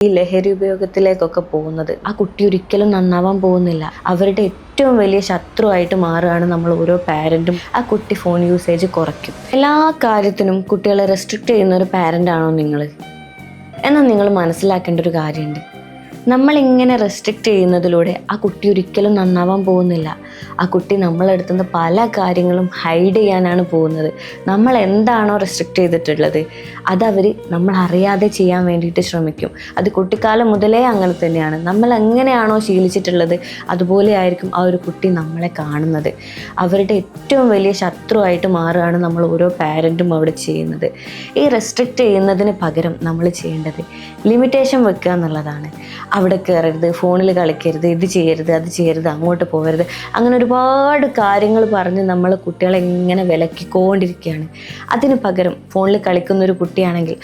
ഈ ലഹരി ഉപയോഗത്തിലേക്കൊക്കെ പോകുന്നത് ആ കുട്ടി ഒരിക്കലും നന്നാവാൻ പോകുന്നില്ല. അവരുടെ ഏറ്റവും വലിയ ശത്രുവായിട്ട് മാറുകയാണ് നമ്മൾ ഓരോ പാരൻറ്റും. ആ കുട്ടി ഫോൺ യൂസേജ് കുറയ്ക്കും. എല്ലാ കാര്യത്തിനും കുട്ടികളെ റെസ്ട്രിക്റ്റ് ചെയ്യുന്ന ഒരു പാരൻ്റ് ആണോ നിങ്ങൾ? എന്നാൽ നിങ്ങൾ മനസ്സിലാക്കേണ്ട ഒരു കാര്യമുണ്ട്. നമ്മളിങ്ങനെ റെസ്ട്രിക്റ്റ് ചെയ്യുന്നതിലൂടെ ആ കുട്ടി ഒരിക്കലും നന്നാവാൻ പോകുന്നില്ല. ആ കുട്ടി നമ്മളെടുത്തുന്ന പല കാര്യങ്ങളും ഹൈഡ് ചെയ്യാനാണ് പോകുന്നത്. നമ്മൾ എന്താണോ റെസ്ട്രിക്റ്റ് ചെയ്തിട്ടുള്ളത് അതവർ നമ്മൾ അറിയാതെ ചെയ്യാൻ വേണ്ടിയിട്ട് ശ്രമിക്കും. അത് കുട്ടിക്കാലം മുതലേ അങ്ങനെ തന്നെയാണ്. നമ്മൾ എങ്ങനെയാണോ ശീലിച്ചിട്ടുള്ളത് അതുപോലെ ആയിരിക്കും ആ ഒരു കുട്ടി നമ്മളെ കാണുന്നത്. അവരുടെ ഏറ്റവും വലിയ ശത്രുവായിട്ട് മാറുകയാണ് നമ്മൾ ഓരോ പാരൻറ്റും അവിടെ ചെയ്യുന്നത്. ഈ റെസ്ട്രിക്റ്റ് ചെയ്യുന്നതിന് പകരം നമ്മൾ ചെയ്യേണ്ടത് ലിമിറ്റേഷൻ വെക്കുക എന്നുള്ളതാണ്. അവിടെ കയറരുത്, ഫോണിൽ കളിക്കരുത്, ഇത് ചെയ്യരുത്, അത് ചെയ്യരുത്, അങ്ങോട്ട് പോകരുത്, അങ്ങനെ ഒരുപാട് കാര്യങ്ങൾ പറഞ്ഞ് നമ്മൾ കുട്ടികളെ ഇങ്ങനെ വിലക്കിക്കൊണ്ടിരിക്കുകയാണ്. അതിന് പകരം ഫോണിൽ കളിക്കുന്നൊരു കുട്ടിയാണെങ്കിൽ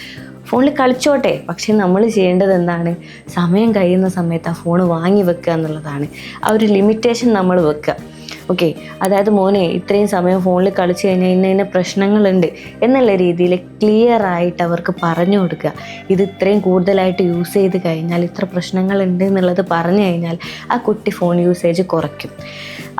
ഫോണിൽ കളിച്ചോട്ടെ, പക്ഷെ നമ്മൾ ചെയ്യേണ്ടത് എന്താണ്? സമയം കഴിയുന്ന സമയത്ത് ആ ഫോൺ വാങ്ങി വെക്കുക എന്നുള്ളതാണ്. ആ ഒരു ലിമിറ്റേഷൻ നമ്മൾ വെക്കുക. ഓക്കെ, അതായത് മോനെ ഇത്രയും സമയം ഫോണിൽ കളിച്ച് കഴിഞ്ഞാൽ ഇന്ന പ്രശ്നങ്ങളുണ്ട് എന്നുള്ള രീതിയിൽ ക്ലിയർ ആയിട്ട് അവർക്ക് പറഞ്ഞു കൊടുക്കുക. ഇത് ഇത്രയും കൂടുതലായിട്ട് യൂസ് ചെയ്ത് കഴിഞ്ഞാൽ ഇത്ര പ്രശ്നങ്ങളുണ്ട് എന്നുള്ളത് പറഞ്ഞു കഴിഞ്ഞാൽ ആ കുട്ടി ഫോൺ യൂസേജ് കുറയ്ക്കും.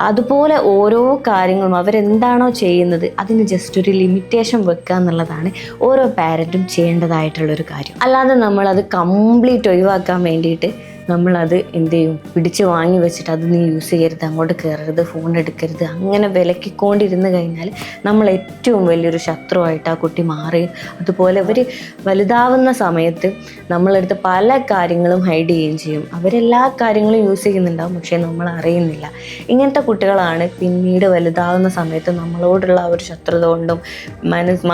അതുപോലെ ഓരോ കാര്യങ്ങളും അവരെന്താണോ ചെയ്യുന്നത് അതിന് ജസ്റ്റ് ഒരു ലിമിറ്റേഷൻ വെക്കുക എന്നുള്ളതാണ് ഓരോ പാരൻറ്റും ചെയ്യേണ്ടതായിട്ടുള്ളൊരു കാര്യം. അല്ലാതെ നമ്മളത് കംപ്ലീറ്റ് ഒഴിവാക്കാൻ വേണ്ടിയിട്ട് നമ്മളത് എന്ത് ചെയ്യും? പിടിച്ച് വാങ്ങി വെച്ചിട്ട് അത് നീ യൂസ് ചെയ്യരുത്, അങ്ങോട്ട് കയറരുത്, ഫോൺ എടുക്കരുത്, അങ്ങനെ വിലക്കിക്കൊണ്ടിരുന്ന് കഴിഞ്ഞാൽ നമ്മൾ ഏറ്റവും വലിയൊരു ശത്രുവായിട്ട് ആ കുട്ടി മാറുകയും അതുപോലെ അവർ വലുതാവുന്ന സമയത്ത് നമ്മളെടുത്ത് പല കാര്യങ്ങളും ഹൈഡ് ചെയ്യുകയും ചെയ്യും. അവരെല്ലാ കാര്യങ്ങളും യൂസ് ചെയ്യുന്നുണ്ടാവും, പക്ഷേ നമ്മൾ അറിയുന്നില്ല. ഇങ്ങനത്തെ കുട്ടികളാണ് പിന്നീട് വലുതാവുന്ന സമയത്ത് നമ്മളോടുള്ള ആ ഒരു ശത്രുത കൊണ്ടും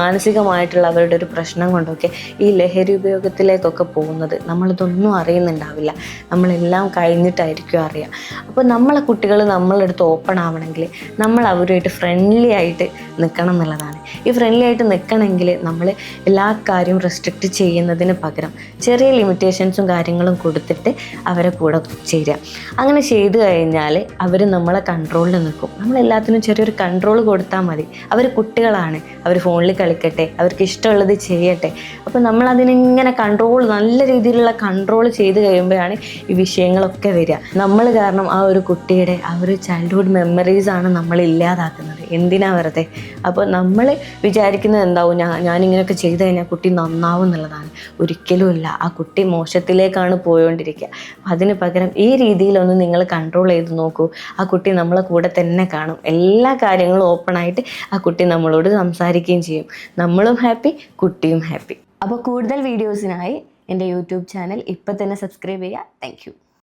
മാനസികമായിട്ടുള്ള അവരുടെ ഒരു പ്രശ്നം കൊണ്ടൊക്കെ ഈ ലഹരി ഉപയോഗത്തിലേക്കൊക്കെ പോകുന്നത്. നമ്മളിതൊന്നും അറിയുന്നുണ്ടാവില്ല. നമ്മളെല്ലാം കഴിഞ്ഞിട്ടായിരിക്കും അറിയാം. അപ്പോൾ നമ്മളെ കുട്ടികൾ നമ്മളെടുത്ത് ഓപ്പൺ ആവണമെങ്കിൽ നമ്മൾ അവരുമായിട്ട് ഫ്രണ്ട്ലി ആയിട്ട് നിൽക്കണം എന്നുള്ളതാണ്. ഈ ഫ്രണ്ട്ലി ആയിട്ട് നിൽക്കണമെങ്കിൽ നമ്മൾ എല്ലാ കാര്യവും റെസ്ട്രിക്റ്റ് ചെയ്യുന്നതിന് പകരം ചെറിയ ലിമിറ്റേഷൻസും കാര്യങ്ങളും കൊടുത്തിട്ട് അവരെ കൂടെ ചേരുക. അങ്ങനെ ചെയ്തു കഴിഞ്ഞാൽ അവർ നമ്മളെ കൺട്രോളിൽ നിൽക്കും. നമ്മളെല്ലാത്തിനും ചെറിയൊരു കൺട്രോൾ കൊടുത്താൽ മതി. അവർ കുട്ടികളാണ്, അവർ ഫോണിൽ കളിക്കട്ടെ, അവർക്ക് ഇഷ്ടമുള്ളത് ചെയ്യട്ടെ. അപ്പോൾ നമ്മളതിനിങ്ങനെ നല്ല രീതിയിലുള്ള കൺട്രോൾ ചെയ്ത് കഴിയുമ്പോഴാണ് ഈ വിഷയങ്ങളൊക്കെ വരിക. നമ്മൾ കാരണം ആ ഒരു കുട്ടിയുടെ ആ ഒരു ചൈൽഡ്ഹുഡ് മെമ്മറീസാണ് നമ്മൾ ഇല്ലാതാക്കുന്നത്. എന്തിനാ വെറുതെ? അപ്പോൾ നമ്മൾ വിചാരിക്കുന്നത് എന്താവും, ഞാനിങ്ങനെയൊക്കെ ചെയ്ത് കഴിഞ്ഞാൽ കുട്ടി നന്നാവും എന്നുള്ളതാണ്. ഒരിക്കലുമില്ല. ആ കുട്ടി മോശത്തിലേക്കാണ് പോയോണ്ടിരിക്കുക. അതിന് പകരം ഈ രീതിയിലൊന്ന് നിങ്ങൾ കൺട്രോൾ ചെയ്ത് നോക്കൂ. ആ കുട്ടി നമ്മളെ കൂടെ തന്നെ കാണും. എല്ലാ കാര്യങ്ങളും ഓപ്പണായിട്ട് ആ കുട്ടി നമ്മളോട് സംസാരിക്കുകയും ചെയ്യും. നമ്മളും ഹാപ്പി, കുട്ടിയും ഹാപ്പി. അപ്പോൾ കൂടുതൽ വീഡിയോസിനായി എൻ്റെ യൂട്യൂബ് ചാനൽ ഇപ്പം തന്നെ സബ്സ്ക്രൈബ് ചെയ്യുക. Thank you.